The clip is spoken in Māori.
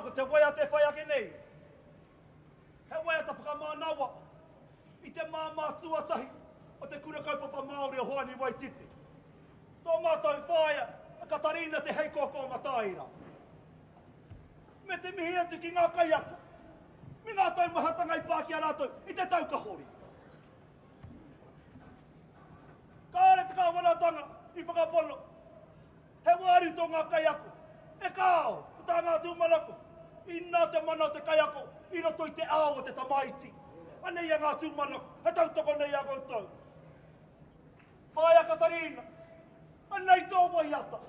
ko te waia te whai ake nei. He waia ta whakamānawa i te māmā tuatahi o te kura kaupapa Māori o Hoani Waititi. Tō mātou whaia a Katarina te heikoko mataira. Me te mihi atu ki ngā kaiako. Me ngā taumahatanga i Pākia rātou i te taukahori. Kāre te kāwanatanga i whakapono. He wāri tō ngā kaiako. E kāo, tā ngā tūmanako. I nā te mana o te kaiako, i roto i te ao o te tamaiti. Anei a ngā tūmanako, he tautoko nei a koutou. Whaia Katarina, anei tō waiata.